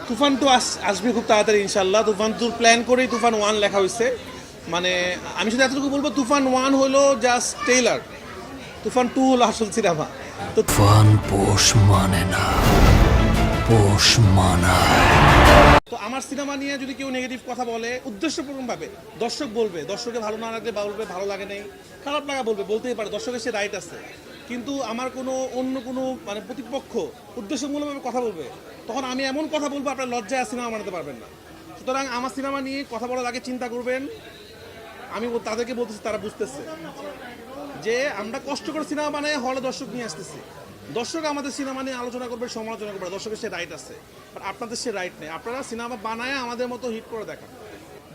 তুফান তো আসবে খুব তাড়াতাড়ি ইনশাল্লাহ। তুফান 2 প্ল্যান করেই তুফান 1 লেখা হয়েছে। মানে আমি শুধু এতটুকু বলবো, তুফান 1 হলো জাস্ট ট্রেলার, তুফান 2 হলো আসল সিনেমা। তো তুফান পোষ মানে না, পোষ মানায়। তো আমার সিনেমা নিয়ে যদি কেউ নেগেটিভ কথা বলে উদ্দেশ্যপূর্ণভাবে, দর্শক বলবে, দর্শকের ভালো না লাগলে বলবে ভালো লাগে নাই, খারাপ লাগা বলবে, বলতেই পারে, দর্শকের সে রাইট আছে। কিন্তু আমার কোনো অন্য কোনো মানে প্রতিপক্ষ উদ্দেশ্যমূলকভাবে কথা বলবে, তখন আমি এমন কথা বলবো আপনার লজ্জায় সিনেমা বানাতে পারবেন না। সুতরাং আমার সিনেমা নিয়ে কথা বলার আগে চিন্তা করবেন। আমি তাদেরকে বলতেছি, তারা বুঝতেছে যে আমরা কষ্ট করে সিনেমা বানাই, হলে দর্শক নিয়ে আসতেছি। দর্শক আমাদের সিনেমা নিয়ে আলোচনা করবে, সমালোচনা করবে, দর্শকের সে রাইট আছে। বাট আপনাদের সে রাইট নেই। আপনারা সিনেমা বানায় আমাদের মতো হিট করে দেখান।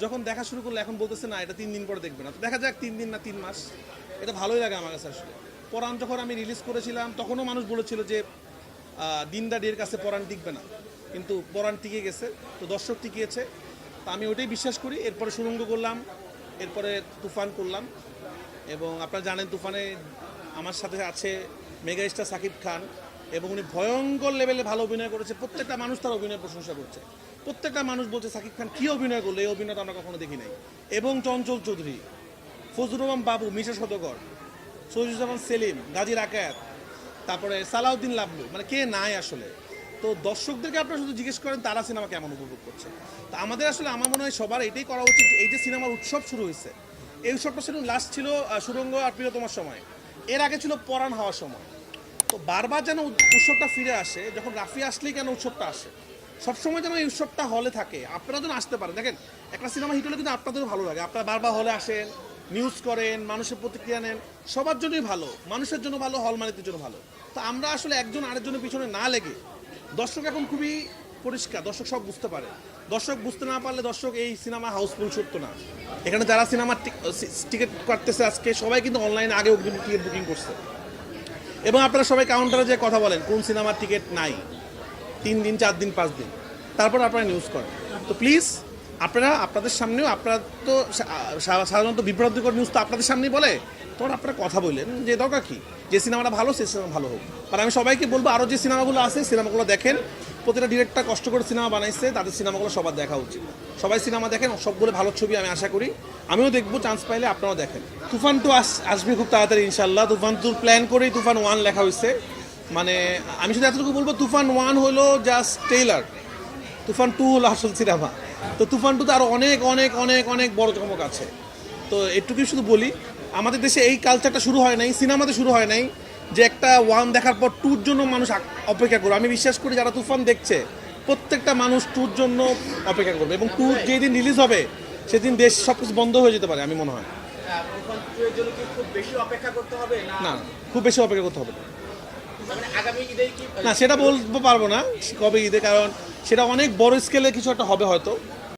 যখন দেখা শুরু করলে এখন বলতেছে না এটা 3 দিন পরে দেখবে না, তো দেখা যাক 3 দিন না 3 মাস। এটা ভালোই লাগে আমার কাছে আসলে। পরাণ যখন আমি রিলিজ করেছিলাম তখনও মানুষ বলেছিল যে দিনদার কাছে পরাণ টিকবে না, কিন্তু পরাণ টিকে গেছে, তো দর্শক টিকিয়েছে। তো আমি ওইটাই বিশ্বাস করি। এরপরে সুরঙ্গ করলাম, এরপরে তুফান করলাম। এবং আপনারা জানেন তুফানে আমার সাথে আছে মেগা স্টার সাকিব খান, এবং উনি ভয়ঙ্কর লেভেলে ভালো অভিনয় করেছে। প্রত্যেকটা মানুষ তার অভিনয় প্রশংসা করছে, প্রত্যেকটা মানুষ বলছে সাকিব খান কী অভিনয় করলো, এই অভিনয়টা আমরা কখনো দেখি নাই। এবং চঞ্চল চৌধুরী, ফজলুর রহমান বাবু, মিশা সদগর, সৈয়দুজ্জামান সেলিম, গাজী রাকায়াত, তারপরে সালাউদ্দিন লাবলু, মানে কে নাই আসলে। তো দর্শকদেরকে আপনারা শুধু জিজ্ঞেস করেন তারা সিনেমা কেমন উপভোগ করছে। তো আমাদের আসলে আমার মনে হয় সবার এটাই করা উচিত। এই যে সিনেমার উৎসব শুরু হয়েছে, এই উৎসবটা শুধু লাস্ট ছিল সুরঙ্গ আর প্রিয়তমার সময়, এর আগে ছিল পরাণ হওয়ার সময়। তো বারবার যেন উৎসবটা ফিরে আসে, যখন রাফি আসলেই কেন উৎসবটা আসে, সবসময় যেন এই উৎসবটা হলে থাকে। আপনারা যেন আসতে পারেন। দেখেন, একটা সিনেমা হিট হলে কিন্তু আপনাদেরও ভালো লাগে, আপনারা বারবার হলে আসেন, নিউজ করেন, মানুষের প্রতিক্রিয়া নেন, সবার জন্যই ভালো, মানুষের জন্য ভালো, হল মালিকদের জন্য ভালো। তো আমরা আসলে একজন আরেকজনের পিছনে না লেগে, দর্শক এখন খুবই পরিষ্কার, দর্শক সব বুঝতে পারে। দর্শক বুঝতে না পারলে দর্শক এই সিনেমা হাউসফুল ছুটতো না। এখানে যারা সিনেমার টিকিট কাটতেছে আজকে সবাই কিন্তু অনলাইনে আগে অগ্রিম টিকিট বুকিং করছে। এবং আপনারা সবাই কাউন্টারে যে কথা বলেন কোন সিনেমার টিকিট নাই, 3 দিন 4 দিন 5 দিন, তারপর আপনারা নিউজ করেন। তো প্লিজ আপনারা আপনাদের সামনেও, আপনারা তো সাধারণত বিভ্রান্তিকর নিউজ তো আপনাদের সামনেই বলে, তখন আপনারা কথা বললেন যে দরকার কি, যে সিনেমাটা ভালো সেই সিনেমা ভালো হোক। আর আমি সবাইকে বলবো আরও যে সিনেমাগুলো আছে সিনেমাগুলো দেখেন। প্রতিটা ডিরেক্টর কষ্ট করে সিনেমা বানাইছে, তাদের সিনেমাগুলো সবার দেখা উচিত। সবাই সিনেমা দেখেন, সবগুলো ভালো ছবি আমি আশা করি। আমিও দেখবো, চান্স পাইলে আপনারাও দেখেন। তুফান তো আসবে খুব তাড়াতাড়ি ইনশাল্লাহ। তুফান 2 প্ল্যান করেই তুফান 1 লেখা হয়েছে। মানে আমি শুধু এতটুকু বলবো, তুফান 1 হলো জাস্ট ট্রেলার, তুফান 2 হলো আসল সিনেমা। তো তুফান 2 তো আরও অনেক অনেক অনেক অনেক বড় চমক আছে। তো এটুকুই শুধু বলি, আমাদের দেশে এই কালচারটা শুরু হয় নাই, সিনেমাতে শুরু হয় নাই যে একটা 1 দেখার পর 2-র জন্য মানুষ অপেক্ষা করবে। আমি বিশ্বাস করি যারা তুফান দেখছে প্রত্যেকটা মানুষ 2-র জন্য অপেক্ষা করবে, এবং 2 যেদিন রিলিজ হবে সেদিন দেশ সব কিছু বন্ধ হয়ে যেতে পারে আমি মনে হয়। খুব বেশি অপেক্ষা করতে হবে না, খুব বেশি অপেক্ষা করতে হবে না। মানে আগামী ঈদে কি না, সেটা বলতে পারবো না কবে ঈদে, কারণ সেটা অনেক বড় স্কেলে কিছু একটা হবে হয়তো।